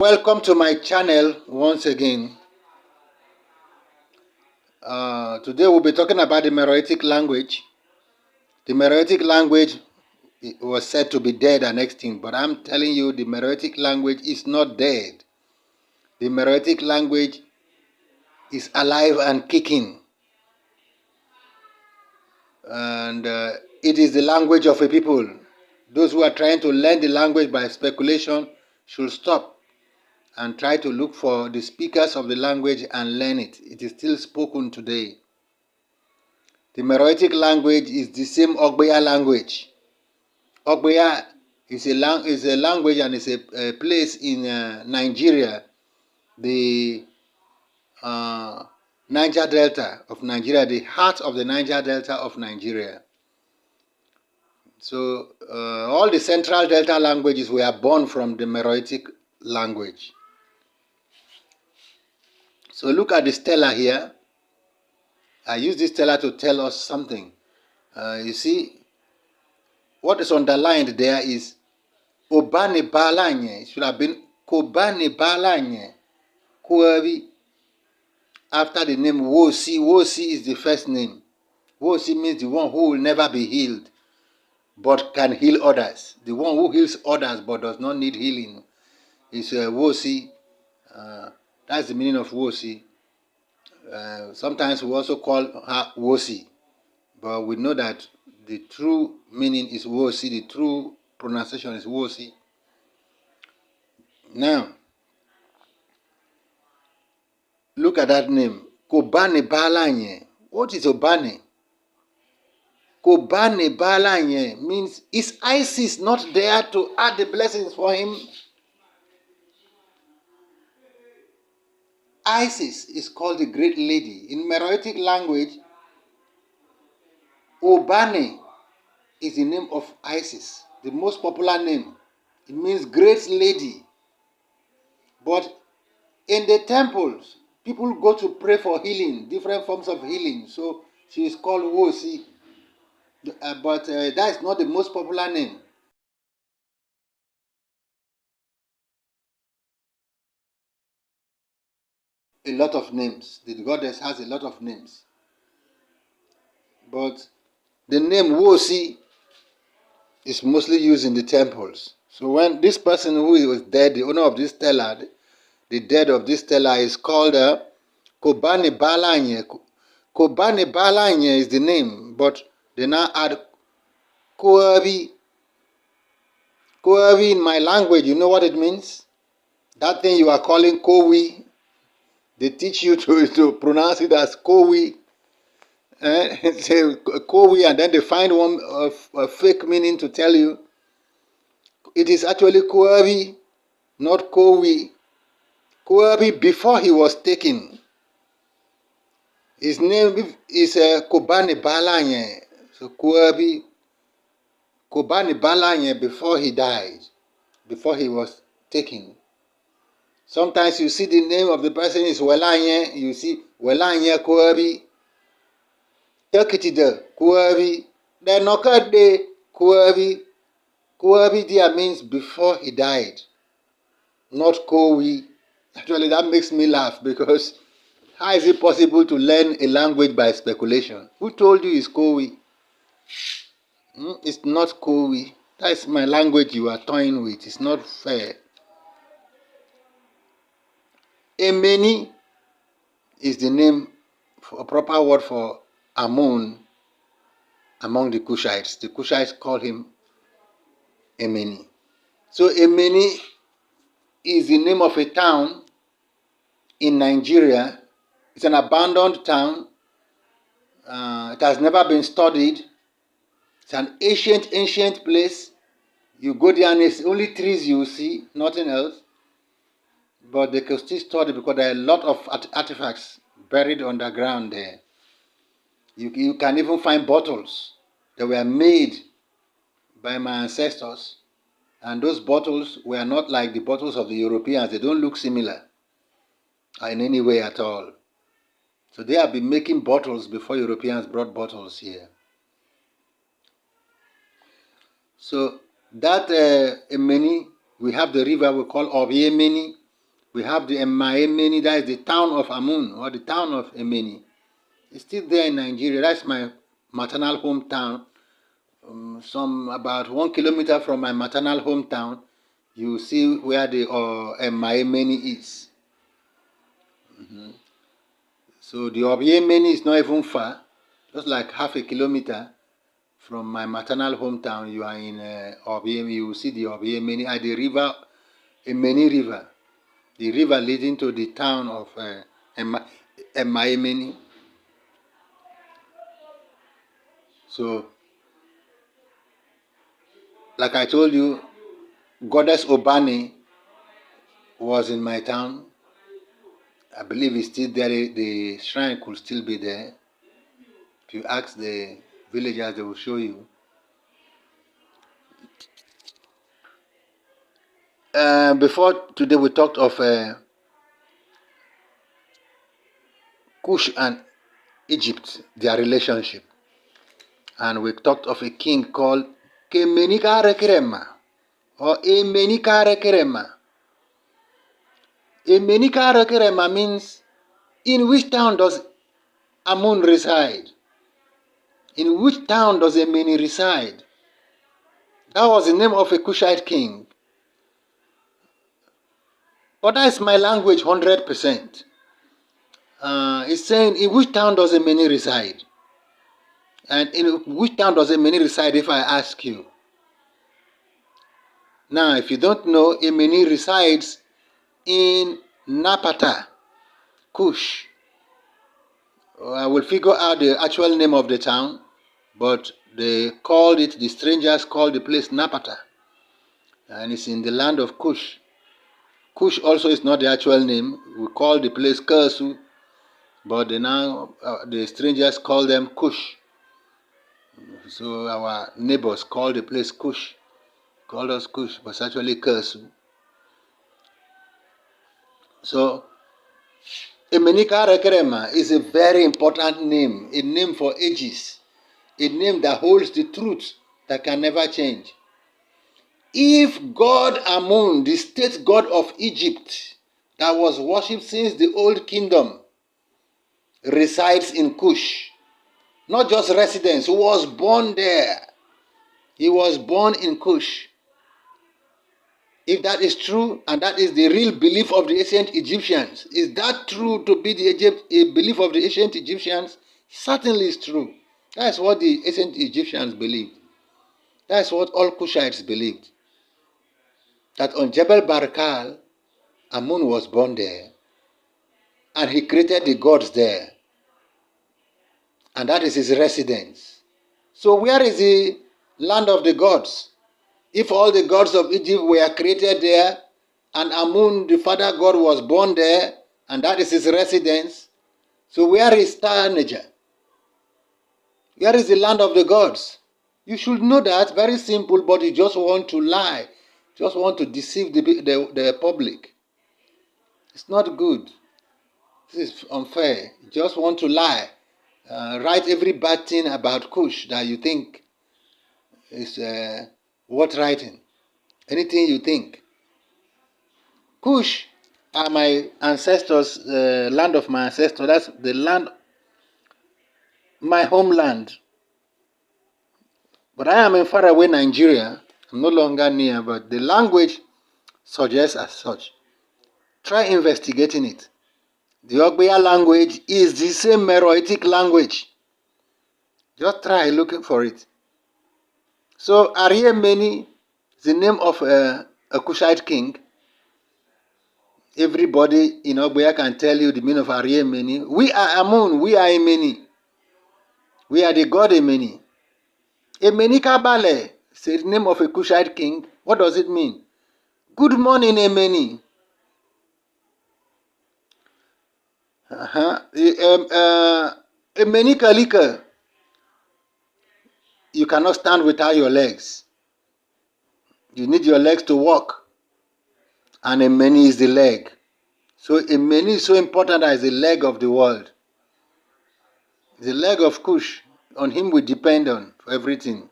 Welcome to my channel once again. Today we'll be talking about the Meroitic language. The Meroitic language was said to be dead and extinct, but I'm telling you the Meroitic language is not dead. The Meroitic language is alive and kicking. And it is the language of a people. Those who are trying to learn the language by speculation should stop and try to look for the speakers of the language and learn it. It is still spoken today. The Meroitic language is the same Ogbeya language. Ogbeya is a language and is a place in Nigeria, the Niger Delta of Nigeria, the heart of the Niger Delta of Nigeria. So all the Central Delta languages were born from the Meroitic language. So look at the stela here. I use this stela to tell us something. You see, what is underlined there is Obane Balanye. It should have been Kobane Balanye. Kuabi. After the name Wosi. Wosi is the first name. Wosi means the one who will never be healed, but can heal others. The one who heals others but does not need healing is Wosi. That's the meaning of Wosi. Sometimes we also call her Wosi, but we know that the true meaning is Wosi. The true pronunciation is Wosi. Now, look at that name. Kobane Balanye. What is Obane? Kobane Balanye means, is Isis not there to add the blessings for him? Isis is called the Great Lady. In Meroitic language, Obane is the name of Isis, the most popular name. It means Great Lady. But in the temples, people go to pray for healing, different forms of healing. So she is called Wosi. But that is not the most popular name. A lot of names. The goddess has a lot of names. But the name Wosi is mostly used in the temples. So when this person who was dead, the owner of this stela, the dead of this stela is called Kobane Balanye. Kobane Balanye is the name, but they now add Koabi. Koabi in my language, you know what it means? That thing you are calling Kowi, they teach you to pronounce it as Kowi. Say Kowi, and then they find one a fake meaning to tell you. It is actually Koabi, not Kowi. Koabi before he was taken. His name is Kobane Balanye. So Koabi, Kobane Balanye before he died, before he was taken. Sometimes you see the name of the person is Welanye, you see Welanye Koabi. Tekitide Koabi. Then Nokade Koabi. Koabi there means before he died, not Kowi. Actually, that makes me laugh because how is it possible to learn a language by speculation? Who told you it's Kowi? It's not Kowi. That's my language you are toying with. It's not fair. Emeni is the name, a proper word for Amun among the Kushites. The Kushites call him Emeni. So Emeni is the name of a town in Nigeria. It's an abandoned town. It has never been studied. It's an ancient place. You go there and it's only trees you see, nothing else. But they can still study because there are a lot of artifacts buried underground there. You can even find bottles that were made by my ancestors. And those bottles were not like the bottles of the Europeans. They don't look similar in any way at all. So they have been making bottles before Europeans brought bottles here. So that Emeni, we have the river we call Obiemeni. We have the Emeni, that is the town of Amun, or the town of Emeni. It's still there in Nigeria. That's my maternal hometown. Some about 1 kilometer from my maternal hometown, you see where the Emeni is. So the Obiemeni is not even far, just like half a kilometer from my maternal hometown. You are in Obiemeni. You will see the Obiemeni at the river, Emeni River, the river leading to the town of Emeni. So, like I told you, Goddess Obani was in my town. I believe it's still there. The shrine could still be there. If you ask the villagers, they will show you. Before today, we talked of Cush and Egypt, their relationship. And we talked of a king called Kemenika Rekerema or Emenika Rekerema. Emenika Rekerema means, in which town does Amun reside? In which town does Emeni reside? That was the name of a Cushite king. But that's my language 100%. It's saying, in which town does Emeni reside? And in which town does Emeni reside if I ask you? Now, if you don't know, Emeni resides in Napata, Kush. I will figure out the actual name of the town, but they called it, the strangers called the place Napata. And it's in the land of Kush. Kush also is not the actual name. We call the place Kersu, but the strangers call them Kush. So our neighbors call the place Kush. Called us Kush, but it's actually Kersu. So Emenika Rekerema is a very important name, a name for ages, a name that holds the truth that can never change. If God Amun, the state god of Egypt, that was worshipped since the old kingdom, resides in Kush, not just residence, he was born there. He was born in Kush. If that is true, and that is the real belief of the ancient Egyptians, is that true to be the belief of the ancient Egyptians? Certainly it's true. That's what the ancient Egyptians believed. That's what all Kushites believed. That on Jebel Barkal, Amun was born there, and he created the gods there. And that is his residence. So where is the land of the gods? If all the gods of Egypt were created there, and Amun, the father god, was born there, and that is his residence, so where is Tarneja? Where is the land of the gods? You should know that, very simple, but you just want to lie, just want to deceive the public. It's not good. This is unfair. You just want to lie. Write every bad thing about Kush that you think is worth writing. Anything you think. Kush are my ancestors, land of my ancestors. That's the land, my homeland. But I am in faraway Nigeria. I'm no longer near, but the language suggests as such. Try investigating it. The Ogbeya language is the same Meroitic language. Just try looking for it. So Ariemeni is the name of a Kushite king. Everybody in Ogbeya can tell you the meaning of Ariemeni. We are Amun, we are Emeni. We are the god Emeni. Emeni Kabale is the name of a Kushite king. What does it mean? Good morning, Emeni. Emeni Kalika. You cannot stand without your legs. You need your legs to walk. And Emeni is the leg. So Emeni is so important as the leg of the world. The leg of Kush. On him we depend on for everything.